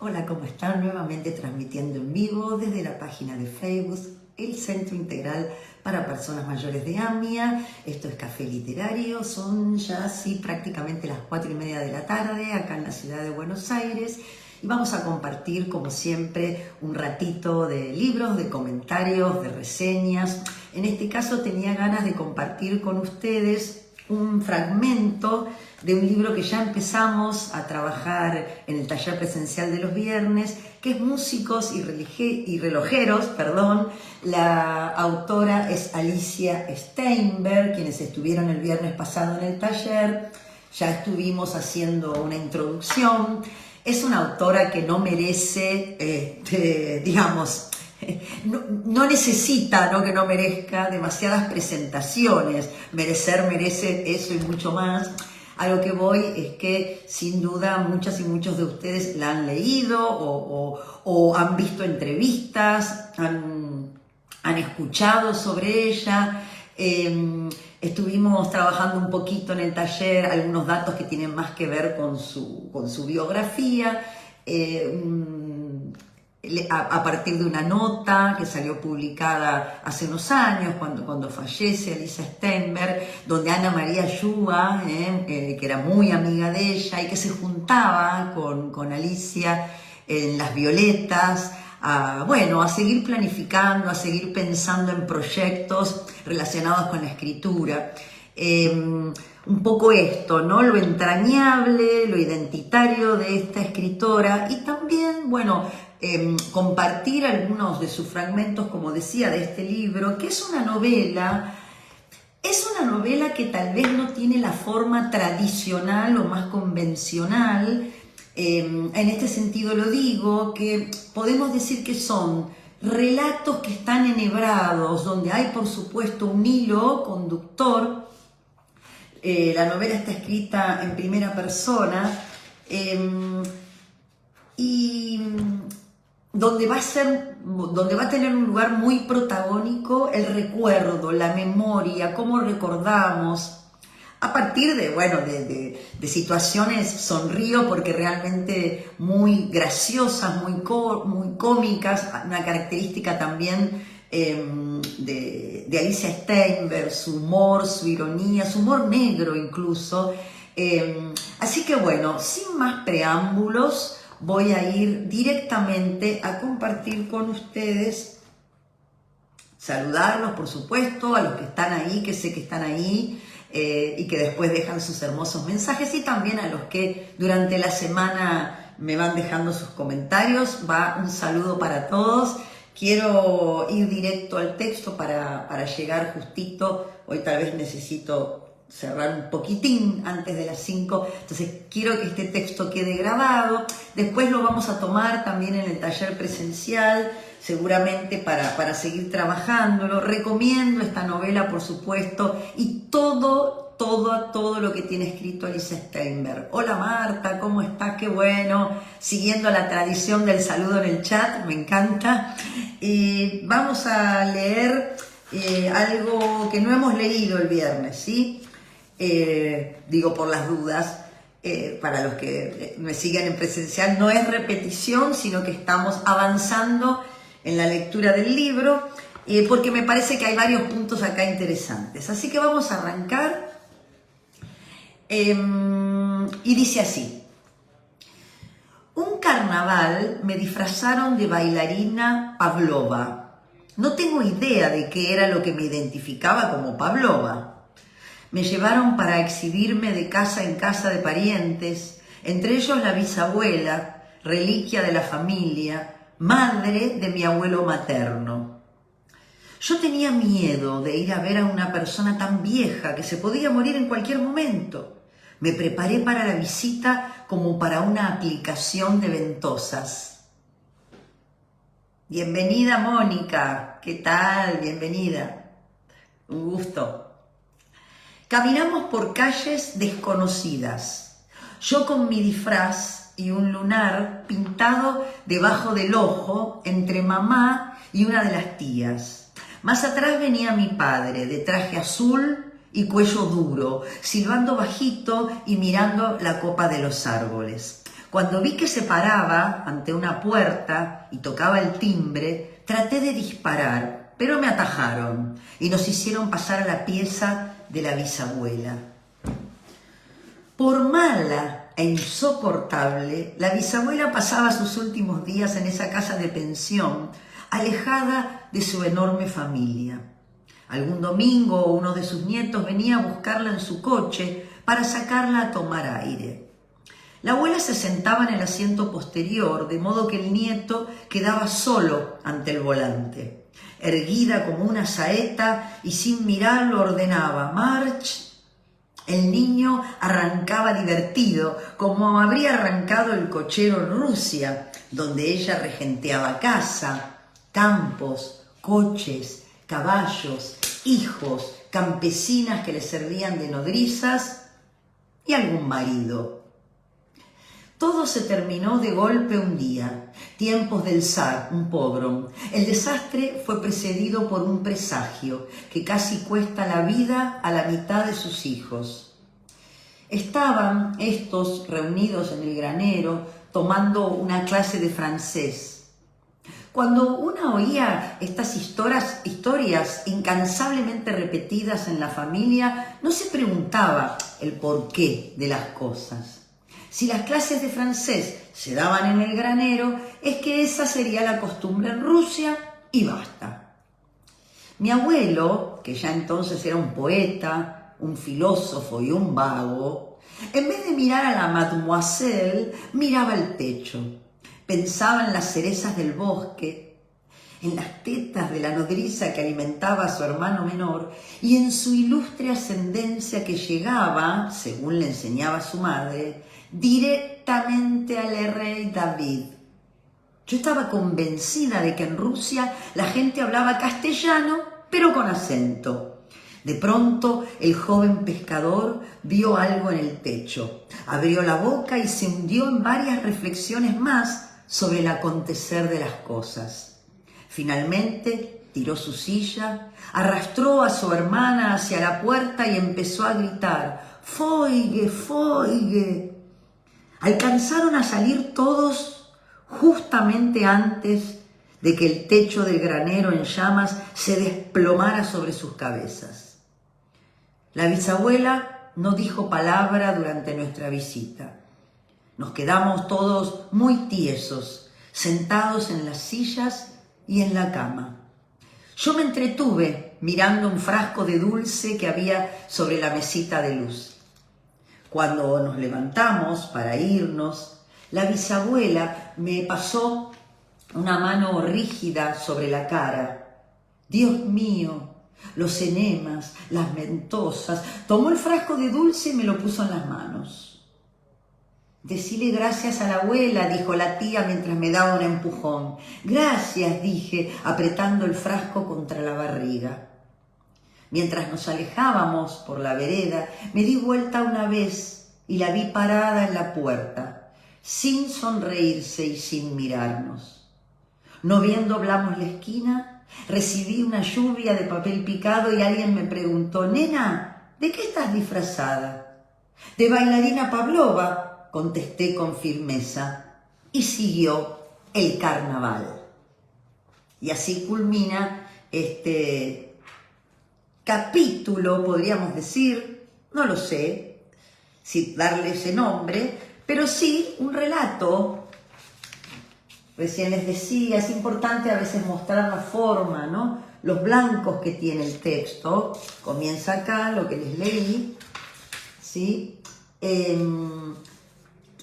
Hola, ¿cómo están? Nuevamente transmitiendo en vivo desde la página de Facebook, el Centro Integral para Personas Mayores de AMIA. Esto es Café Literario, son ya sí prácticamente las 4:30 de la tarde acá en la ciudad de Buenos Aires. Y vamos a compartir, como siempre, un ratito de libros, de comentarios, de reseñas. En este caso tenía ganas de compartir con ustedes un fragmento de un libro que ya empezamos a trabajar en el taller presencial de los viernes, que es Músicos y Relojeros. La autora es Alicia Steinberg, quienes estuvieron el viernes pasado en el taller. Ya estuvimos haciendo una introducción. Es una autora que no merece, no necesita, que no merezca demasiadas presentaciones. Merece eso y mucho más. A lo que voy es que sin duda muchas y muchos de ustedes la han leído o han visto entrevistas, han escuchado sobre ella. Estuvimos trabajando un poquito en el taller algunos datos que tienen más que ver con su biografía, a partir de una nota que salió publicada hace unos años, cuando fallece Alicia Steinberg, donde Ana María Yuba, que era muy amiga de ella y que se juntaba con Alicia en Las Violetas, a seguir planificando, a seguir pensando en proyectos relacionados con la escritura. Un poco esto, lo entrañable, lo identitario de esta escritora y también, compartir algunos de sus fragmentos, como decía, de este libro, que es una novela que tal vez no tiene la forma tradicional o más convencional. En este sentido lo digo, que podemos decir que son relatos que están enhebrados, donde hay por supuesto un hilo conductor. La novela está escrita en primera persona y donde va a tener un lugar muy protagónico el recuerdo, la memoria, cómo recordamos. A partir de situaciones, sonrío porque realmente muy graciosas, muy cómicas, una característica también de Alicia Steinberg, su humor, su ironía, su humor negro incluso. Así que sin más preámbulos, voy a ir directamente a compartir con ustedes, saludarlos por supuesto, a los que están ahí, que sé que están ahí, y que después dejan sus hermosos mensajes, y también a los que durante la semana me van dejando sus comentarios. Va un saludo para todos. Quiero ir directo al texto para llegar justito. Hoy tal vez necesito cerrar un poquitín antes de las 5, entonces quiero que este texto quede grabado. Después lo vamos a tomar también en el taller presencial, seguramente para seguir trabajándolo. Recomiendo esta novela, por supuesto, y todo lo que tiene escrito Alicia Steinberg. Hola Marta, ¿cómo estás? Qué bueno, siguiendo la tradición del saludo en el chat, me encanta. Vamos a leer algo que no hemos leído el viernes, ¿sí? Digo por las dudas, para los que me siguen en presencial, no es repetición, sino que estamos avanzando en la lectura del libro, porque me parece que hay varios puntos acá interesantes. Así que vamos a arrancar. Y dice así: un carnaval me disfrazaron de bailarina Pavlova. No tengo idea de qué era lo que me identificaba como Pavlova. Me llevaron para exhibirme de casa en casa de parientes, entre ellos la bisabuela, reliquia de la familia, madre de mi abuelo materno. Yo tenía miedo de ir a ver a una persona tan vieja que se podía morir en cualquier momento. Me preparé para la visita como para una aplicación de ventosas. Bienvenida, Mónica. ¿Qué tal? Bienvenida. Un gusto. Caminamos por calles desconocidas. Yo con mi disfraz y un lunar pintado debajo del ojo entre mamá y una de las tías. Más atrás venía mi padre, de traje azul y cuello duro, silbando bajito y mirando la copa de los árboles. Cuando vi que se paraba ante una puerta y tocaba el timbre, traté de disparar, pero me atajaron y nos hicieron pasar a la pieza de la bisabuela. Por mala e insoportable, la bisabuela pasaba sus últimos días en esa casa de pensión, alejada de su enorme familia. Algún domingo uno de sus nietos venía a buscarla en su coche para sacarla a tomar aire. La abuela se sentaba en el asiento posterior, de modo que el nieto quedaba solo ante el volante. Erguida como una saeta y sin mirarlo ordenaba «March». El niño arrancaba divertido, como habría arrancado el cochero en Rusia, donde ella regenteaba casa, campos, coches, caballos, hijos, campesinas que le servían de nodrizas y algún marido. Todo se terminó de golpe un día, tiempos del zar, un pogrom. El desastre fue precedido por un presagio que casi cuesta la vida a la mitad de sus hijos. Estaban estos reunidos en el granero tomando una clase de francés. Cuando uno oía estas historias incansablemente repetidas en la familia, no se preguntaba el porqué de las cosas. Si las clases de francés se daban en el granero, es que esa sería la costumbre en Rusia y basta. Mi abuelo, que ya entonces era un poeta, un filósofo y un vago, en vez de mirar a la mademoiselle, miraba el techo. Pensaba en las cerezas del bosque, en las tetas de la nodriza que alimentaba a su hermano menor y en su ilustre ascendencia que llegaba, según le enseñaba su madre, directamente al rey David. Yo estaba convencida de que en Rusia la gente hablaba castellano, pero con acento. De pronto, el joven pescador vio algo en el techo, abrió la boca y se hundió en varias reflexiones más sobre el acontecer de las cosas. Finalmente, tiró su silla, arrastró a su hermana hacia la puerta y empezó a gritar: «Foige, foige». Alcanzaron a salir todos justamente antes de que el techo del granero en llamas se desplomara sobre sus cabezas. La bisabuela no dijo palabra durante nuestra visita. Nos quedamos todos muy tiesos, sentados en las sillas y en la cama. Yo me entretuve mirando un frasco de dulce que había sobre la mesita de luz. Cuando nos levantamos para irnos, la bisabuela me pasó una mano rígida sobre la cara. Dios mío, los enemas, las mentosas. Tomó el frasco de dulce y me lo puso en las manos. «Decile gracias a la abuela», dijo la tía mientras me daba un empujón. «Gracias», dije, apretando el frasco contra la barriga. Mientras nos alejábamos por la vereda, me di vuelta una vez y la vi parada en la puerta, sin sonreírse y sin mirarnos. No bien doblamos la esquina, recibí una lluvia de papel picado y alguien me preguntó: «Nena, ¿de qué estás disfrazada?» «De bailarina Pavlova», contesté con firmeza, y siguió el carnaval. Y así culmina este capítulo, podríamos decir, no lo sé si darle ese nombre, pero sí un relato. Recién les decía, es importante a veces mostrar la forma, ¿no? Los blancos que tiene el texto. Comienza acá, lo que les leí, ¿sí?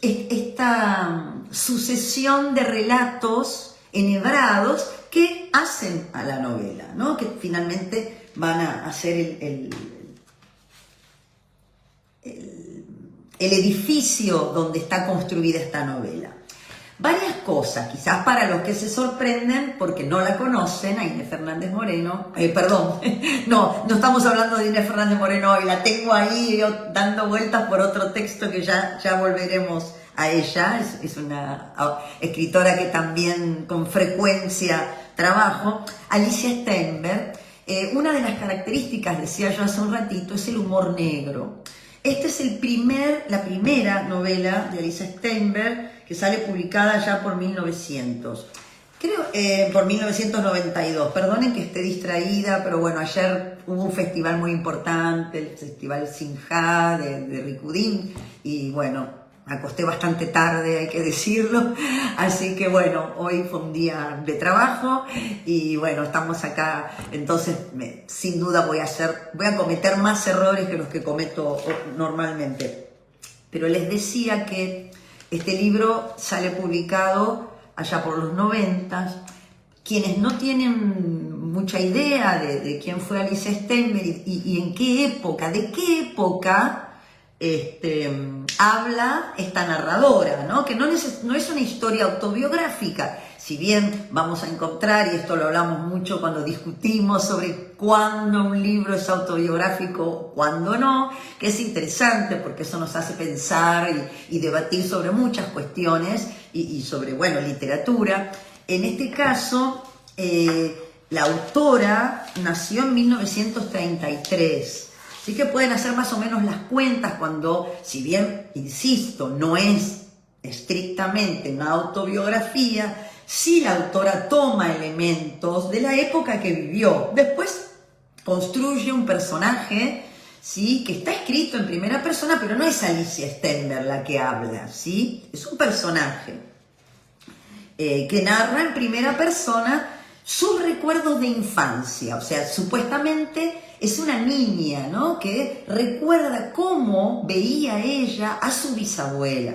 Esta sucesión de relatos enhebrados que hacen a la novela, ¿no? Que finalmente van a hacer el edificio donde está construida esta novela. Varias cosas, quizás para los que se sorprenden porque no la conocen, a Inés Fernández Moreno, no estamos hablando de Inés Fernández Moreno hoy, la tengo ahí dando vueltas por otro texto que ya volveremos a ella, es una escritora que también con frecuencia trabajo. Alicia Steinberg, una de las características, decía yo hace un ratito, es el humor negro. Esta es la primera novela de Alicia Steinberg que sale publicada ya por 1900. Creo, por 1992, perdonen que esté distraída, pero bueno, ayer hubo un festival muy importante, el Festival Sinja de Ricudín, y bueno, me acosté bastante tarde, hay que decirlo, así que bueno, hoy fue un día de trabajo, y bueno, estamos acá, entonces sin duda voy a cometer más errores que los que cometo normalmente. Pero les decía que este libro sale publicado allá por los 90. Quienes no tienen mucha idea de quién fue Alicia Steinberg y en qué época, de qué época habla esta narradora, ¿no? Que no es una historia autobiográfica, si bien vamos a encontrar, y esto lo hablamos mucho cuando discutimos sobre cuándo un libro es autobiográfico, cuándo no, que es interesante porque eso nos hace pensar y debatir sobre muchas cuestiones y sobre, bueno, literatura. En este caso, la autora nació en 1933. Así que pueden hacer más o menos las cuentas cuando, si bien, insisto, no es estrictamente una autobiografía, sí la autora toma elementos de la época que vivió. Después construye un personaje, ¿sí?, que está escrito en primera persona, pero no es Alicia Steinberg la que habla, ¿sí? Es un personaje que narra en primera persona sus recuerdos de infancia. O sea, supuestamente es una niña, ¿no?, que recuerda cómo veía ella a su bisabuela.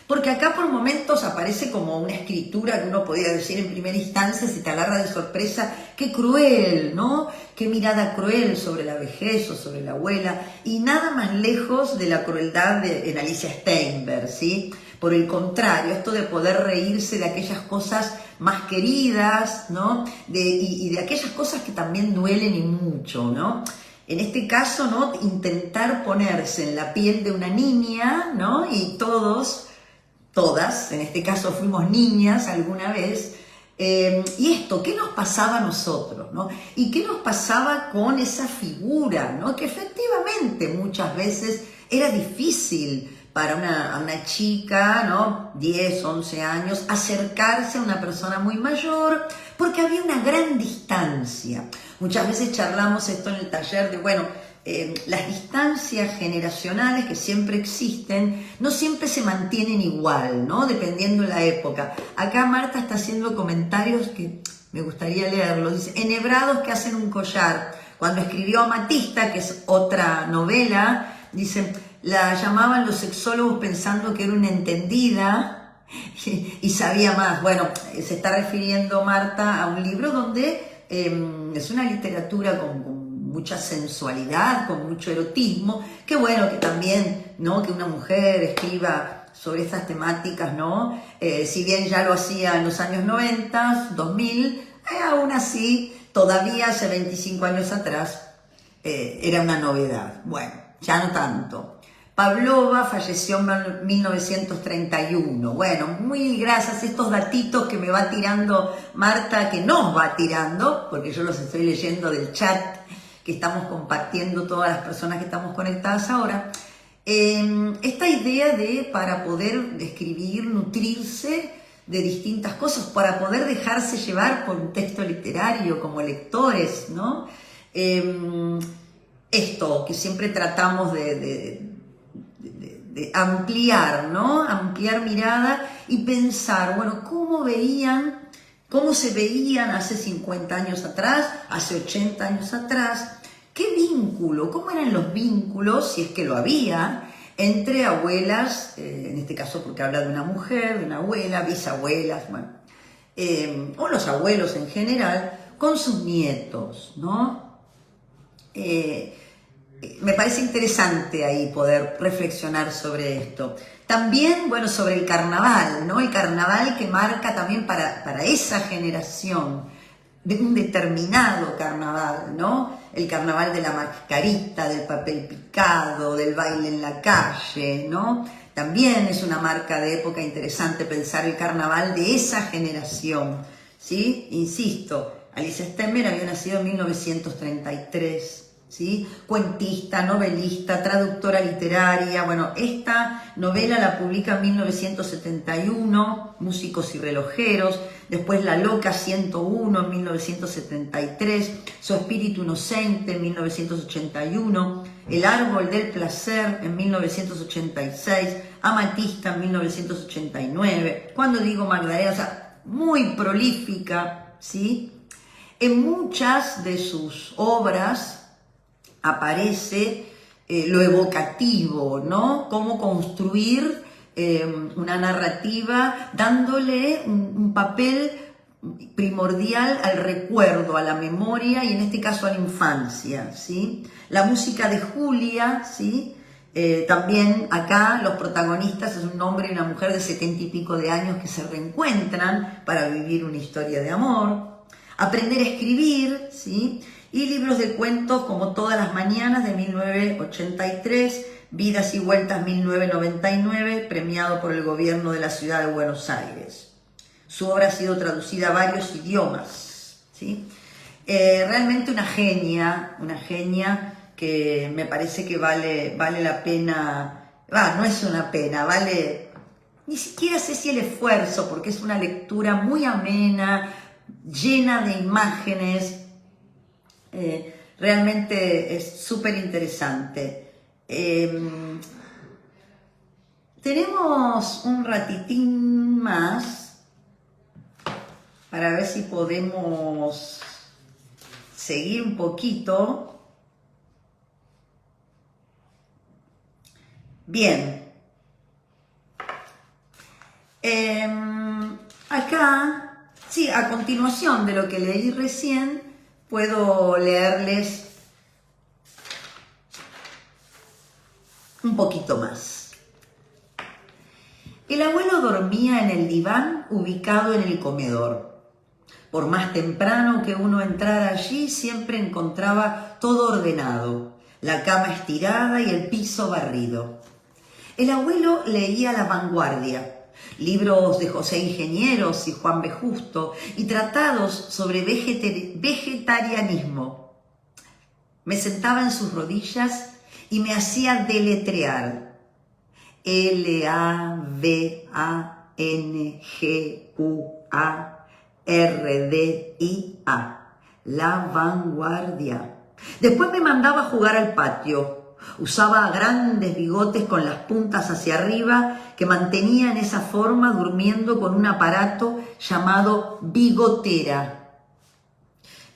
Porque acá por momentos aparece como una escritura que uno podría decir en primera instancia, se te agarra de sorpresa, qué cruel, ¿no? Qué mirada cruel sobre la vejez o sobre la abuela, y nada más lejos de la crueldad en Alicia Steinberg, ¿sí? Por el contrario, esto de poder reírse de aquellas cosas más queridas, ¿no? Y de aquellas cosas que también duelen y mucho, ¿no? En este caso, ¿no?, intentar ponerse en la piel de una niña, ¿no? Y todas, en este caso fuimos niñas alguna vez, y esto, ¿qué nos pasaba a nosotros, ¿no? Y qué nos pasaba con esa figura, ¿no?, que efectivamente muchas veces era difícil para una chica, ¿no?, 10, 11 años, acercarse a una persona muy mayor, porque había una gran distancia. Muchas veces charlamos esto en el taller de, bueno, las distancias generacionales que siempre existen no siempre se mantienen igual, ¿no?, dependiendo de la época. Acá Marta está haciendo comentarios que me gustaría leerlos. Dice, enhebrados que hacen un collar. Cuando escribió Amatista, que es otra novela, dice, la llamaban los sexólogos pensando que era una entendida y sabía más. Bueno, se está refiriendo Marta a un libro donde es una literatura con mucha sensualidad, con mucho erotismo, que bueno, que también, ¿no?, que una mujer escriba sobre estas temáticas, ¿no? Si bien ya lo hacía en los años 90, 2000, aún así, todavía hace 25 años atrás, era una novedad. Bueno, ya no tanto. Pavlova falleció en 1931. Bueno, muy gracias a estos datitos que me va tirando Marta, que nos va tirando, porque yo los estoy leyendo del chat que estamos compartiendo todas las personas que estamos conectadas ahora. Esta idea de, para poder escribir, nutrirse de distintas cosas, para poder dejarse llevar por un texto literario como lectores, ¿no? Esto que siempre tratamos de ampliar, ¿no? Ampliar mirada y pensar, bueno, cómo se veían hace 50 años atrás, hace 80 años atrás, qué vínculo, cómo eran los vínculos, si es que lo había, entre abuelas, en este caso porque habla de una mujer, de una abuela, bisabuelas, bueno, o los abuelos en general, con sus nietos, ¿no? Me parece interesante ahí poder reflexionar sobre esto. También, bueno, sobre el carnaval, ¿no? El carnaval que marca también para esa generación, de un determinado carnaval, ¿no? El carnaval de la mascarita, del papel picado, del baile en la calle, ¿no? También es una marca de época interesante pensar el carnaval de esa generación, ¿sí? Insisto, Alicia Steinberg había nacido en 1933, ¿sí? Cuentista, novelista, traductora literaria. Bueno, esta novela la publica en 1971, Músicos y relojeros. Después La loca 101 en 1973, Su espíritu inocente en 1981, El árbol del placer en 1986, Amatista en 1989. Cuando digo Magdalena, o sea, muy prolífica, ¿sí? En muchas de sus obras aparece lo evocativo, ¿no? Cómo construir una narrativa dándole un papel primordial al recuerdo, a la memoria y en este caso a la infancia, ¿sí? La música de Julia, ¿sí? También acá los protagonistas es un hombre y una mujer de 70 y pico de años que se reencuentran para vivir una historia de amor. Aprender a escribir, ¿sí? Y libros de cuentos como Todas las mañanas de 1983, Vidas y vueltas 1999, premiado por el gobierno de la ciudad de Buenos Aires. Su obra ha sido traducida a varios idiomas, ¿sí? Realmente una genia que me parece que vale la pena, no es una pena, vale, ni siquiera sé si el esfuerzo, porque es una lectura muy amena, llena de imágenes, realmente es súper interesante. Tenemos un ratitín más para ver si podemos seguir un poquito. Bien. Acá, sí, a continuación de lo que leí recién, puedo leerles un poquito más. El abuelo dormía en el diván ubicado en el comedor. Por más temprano que uno entrara allí, siempre encontraba todo ordenado, la cama estirada y el piso barrido. El abuelo leía La Vanguardia, libros de José Ingenieros y Juan B. Justo, y tratados sobre vegetarianismo. Me sentaba en sus rodillas y me hacía deletrear LAVANGUARDIA, La Vanguardia. Después me mandaba a jugar al patio. Usaba grandes bigotes con las puntas hacia arriba que mantenía en esa forma durmiendo con un aparato llamado bigotera.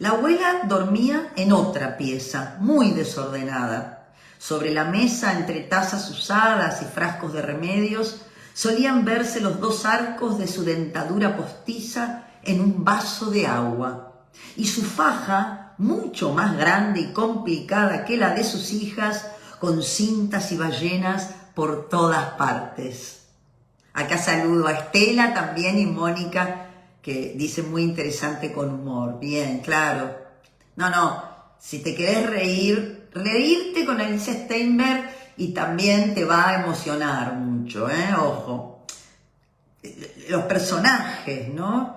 La abuela dormía en otra pieza, muy desordenada. Sobre la mesa, entre tazas usadas y frascos de remedios, solían verse los dos arcos de su dentadura postiza en un vaso de agua. Y su faja, mucho más grande y complicada que la de sus hijas, con cintas y ballenas por todas partes. Acá saludo a Estela también y Mónica, que dice muy interesante con humor. Bien, claro. No, si te querés reír, reírte con Alicia Steinberg y también te va a emocionar mucho, ojo. Los personajes, ¿no?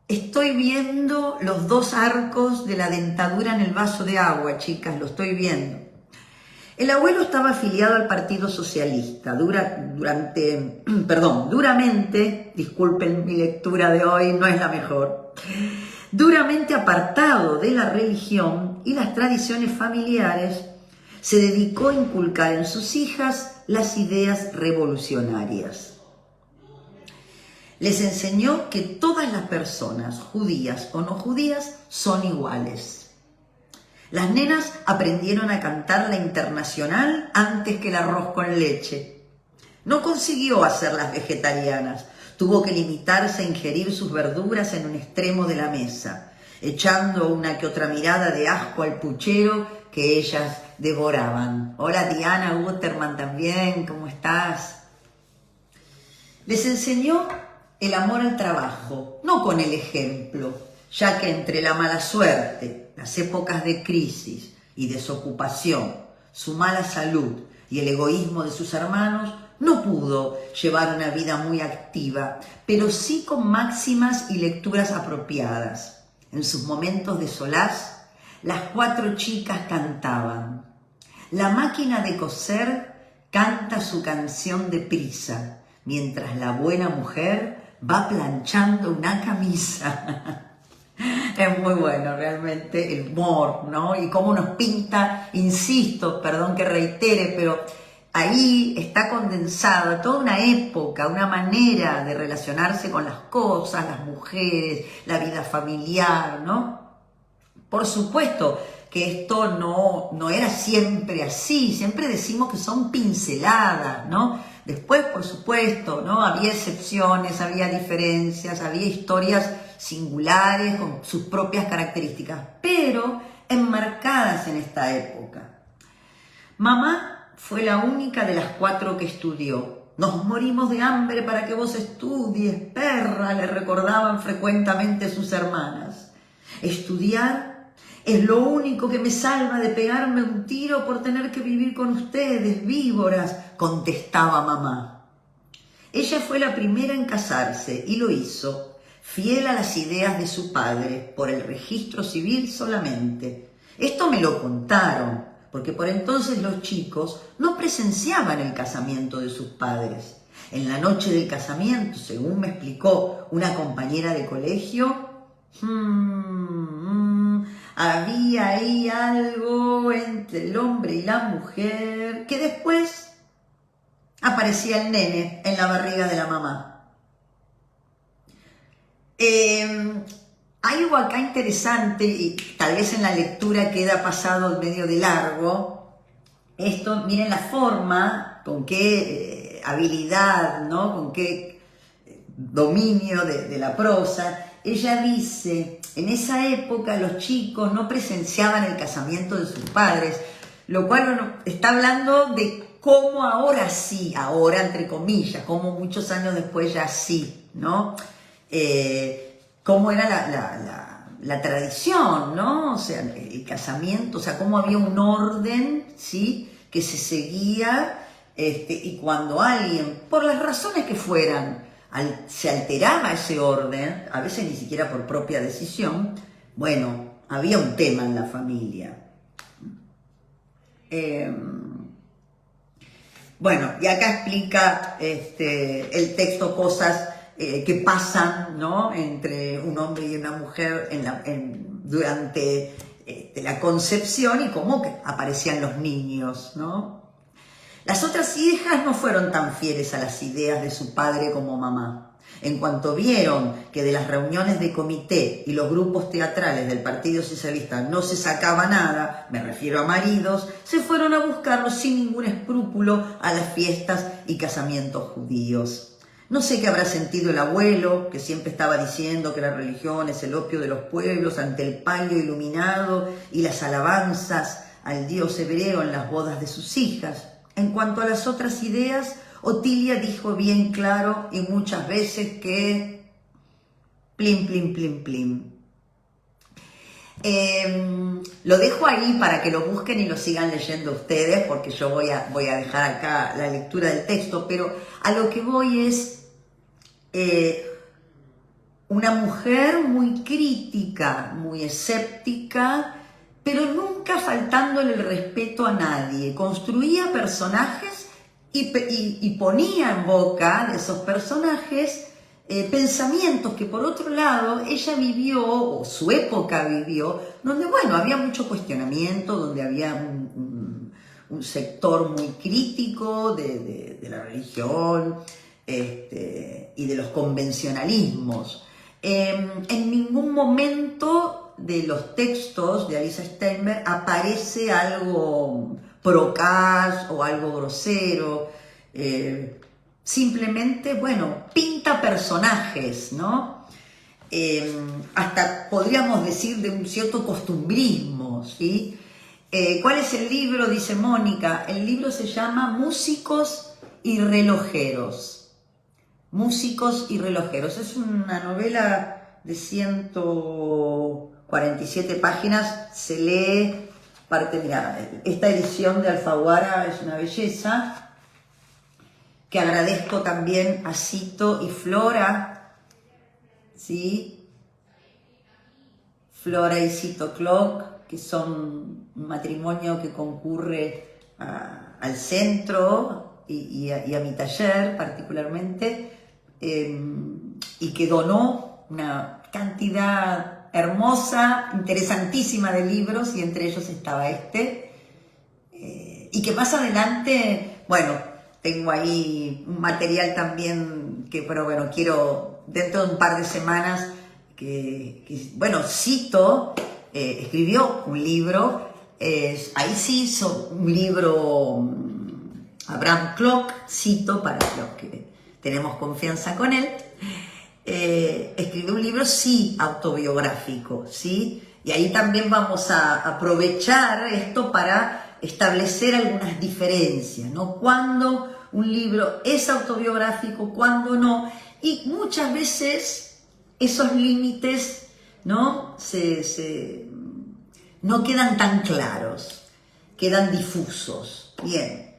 Estoy viendo los dos arcos de la dentadura en el vaso de agua, chicas, lo estoy viendo. El abuelo estaba afiliado al Partido Socialista, duramente, disculpen mi lectura de hoy, no es la mejor, duramente apartado de la religión y las tradiciones familiares, se dedicó a inculcar en sus hijas las ideas revolucionarias. Les enseñó que todas las personas, judías o no judías, son iguales. Las nenas aprendieron a cantar la Internacional antes que el arroz con leche. No consiguió hacerlas vegetarianas, tuvo que limitarse a ingerir sus verduras en un extremo de la mesa, echando una que otra mirada de asco al puchero que ellas devoraban. Hola Diana Guterman también, ¿cómo estás? Les enseñó el amor al trabajo, no con el ejemplo, ya que entre la mala suerte, las épocas de crisis y desocupación, su mala salud y el egoísmo de sus hermanos, no pudo llevar una vida muy activa, pero sí con máximas y lecturas apropiadas. En sus momentos de solaz, las 4 chicas cantaban. La máquina de coser canta su canción deprisa, mientras la buena mujer va planchando una camisa. Es muy bueno realmente el humor, ¿no? Y cómo nos pinta, insisto, perdón que reitere, pero ahí está condensada toda una época, una manera de relacionarse con las cosas, las mujeres, la vida familiar, ¿no? Por supuesto que esto no era siempre así, siempre decimos que son pinceladas, ¿no? Después, por supuesto, ¿no? Había excepciones, había diferencias, había historias singulares con sus propias características, pero enmarcadas en esta época. Mamá fue la única de las 4 que estudió. Nos morimos de hambre para que vos estudies, perra, le recordaban frecuentemente sus hermanas. Estudiar es lo único que me salva de pegarme un tiro por tener que vivir con ustedes, víboras, contestaba mamá. Ella fue la primera en casarse y lo hizo, fiel a las ideas de su padre, por el registro civil solamente. Esto me lo contaron, porque por entonces los chicos no presenciaban el casamiento de sus padres. En la noche del casamiento, según me explicó una compañera de colegio, había ahí algo entre el hombre y la mujer, que después aparecía el nene en la barriga de la mamá. Hay algo acá interesante, y tal vez en la lectura queda pasado medio de largo. Esto, miren la forma, con qué habilidad, ¿no? Con qué dominio de la prosa. Ella dice, en esa época los chicos no presenciaban el casamiento de sus padres, lo cual está hablando de cómo ahora sí, ahora entre comillas, cómo muchos años después ya sí, ¿no? Cómo era la tradición, ¿no? O sea, el casamiento, o sea, cómo había un orden, ¿sí? Que se seguía, y cuando alguien, por las razones que fueran, se alteraba ese orden, a veces ni siquiera por propia decisión, bueno, había un tema en la familia. Bueno, y acá explica el texto cosas que pasan, ¿no? Entre un hombre y una mujer durante la concepción y cómo que aparecían los niños, ¿no? Las otras hijas no fueron tan fieles a las ideas de su padre como mamá. En cuanto vieron que de las reuniones de comité y los grupos teatrales del Partido Socialista no se sacaba nada, me refiero a maridos, se fueron a buscarlos sin ningún escrúpulo a las fiestas y casamientos judíos. No sé qué habrá sentido el abuelo, que siempre estaba diciendo que la religión es el opio de los pueblos ante el palio iluminado y las alabanzas al dios hebreo en las bodas de sus hijas. En cuanto a las otras ideas, Otilia dijo bien claro y muchas veces que plim, plim, plim, plim. Lo dejo ahí para que lo busquen y lo sigan leyendo ustedes, porque yo voy a dejar acá la lectura del texto, pero a lo que voy es una mujer muy crítica, muy escéptica, pero nunca faltándole el respeto a nadie. Construía personajes y ponía en boca de esos personajes pensamientos que por otro lado ella vivió, o su época vivió, donde bueno, había mucho cuestionamiento, donde había un sector muy crítico de la religión y de los convencionalismos. En ningún momento de los textos de Alicia Steinberg aparece algo procaz o algo grosero, simplemente, bueno, pinta personajes, ¿no? Hasta podríamos decir de un cierto costumbrismo, ¿sí? ¿Cuál es el libro? Dice Mónica. El libro se llama Músicos y Relojeros. Músicos y Relojeros. Es una novela de 147 páginas. Se lee parte, mira, esta edición de Alfaguara es una belleza, que agradezco también a Cito y Flora, ¿sí? Flora y Cito Clock, que son un matrimonio que concurre al centro y a mi taller particularmente, y que donó una cantidad hermosa, interesantísima de libros, y entre ellos estaba este, y que más adelante, bueno, tengo ahí un material también pero bueno, quiero dentro de un par de semanas bueno, Cito escribió un libro, ahí sí hizo un libro, Abraham Klock, Cito, para los que tenemos confianza con él, escribió un libro, sí, autobiográfico, ¿sí? Y ahí también vamos a aprovechar esto para establecer algunas diferencias, ¿no? Cuando un libro es autobiográfico, cuando no, y muchas veces esos límites, ¿no? No quedan tan claros, quedan difusos. Bien,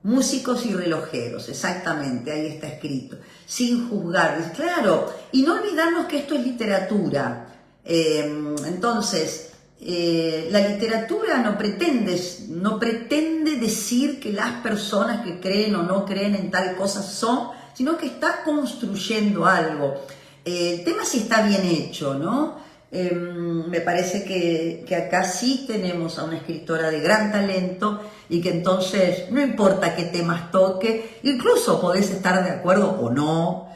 músicos y relojeros, exactamente, ahí está escrito, sin juzgar, claro, y no olvidarnos que esto es literatura. Entonces, la literatura no pretende decir que las personas que creen o no creen en tal cosa son, sino que está construyendo algo. El tema sí está bien hecho, ¿no? Me parece que acá sí tenemos a una escritora de gran talento y que entonces no importa qué temas toque, incluso podés estar de acuerdo o no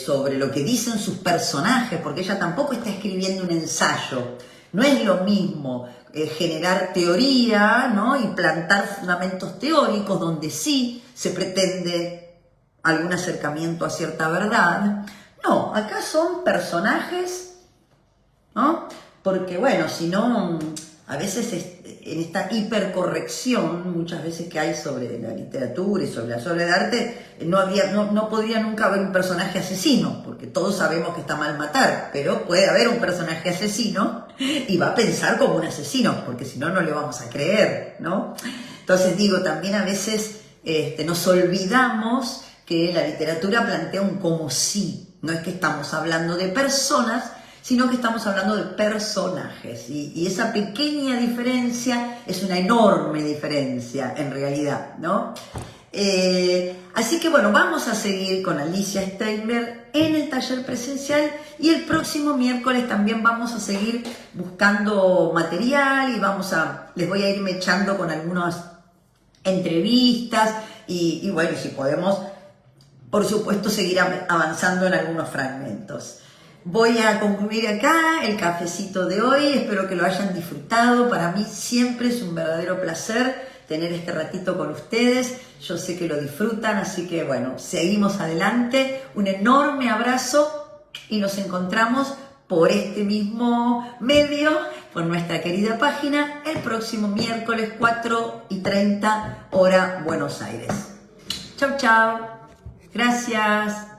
sobre lo que dicen sus personajes, porque ella tampoco está escribiendo un ensayo. No es lo mismo generar teoría, ¿no? Y plantar fundamentos teóricos donde sí se pretende algún acercamiento a cierta verdad. No, acá son personajes, ¿no? Porque bueno, si no, a veces en esta hipercorrección, muchas veces que hay sobre la literatura y sobre la obra de arte, no podría nunca haber un personaje asesino, porque todos sabemos que está mal matar, pero puede haber un personaje asesino y va a pensar como un asesino, porque si no, no le vamos a creer, ¿no? Entonces digo, también a veces nos olvidamos que la literatura plantea un como sí. No es que estamos hablando de personas, sino que estamos hablando de personajes. Y esa pequeña diferencia es una enorme diferencia en realidad, ¿no? Así que bueno, vamos a seguir con Alicia Steinberg en el taller presencial y el próximo miércoles también vamos a seguir buscando material y les voy a ir echando con algunas entrevistas y bueno, si podemos, por supuesto, seguir avanzando en algunos fragmentos. Voy a concluir acá el cafecito de hoy, espero que lo hayan disfrutado. Para mí siempre es un verdadero placer tener este ratito con ustedes, yo sé que lo disfrutan, así que bueno, seguimos adelante. Un enorme abrazo y nos encontramos por este mismo medio, por nuestra querida página, el próximo miércoles 4:30 hora Buenos Aires. Chau, chau. Gracias.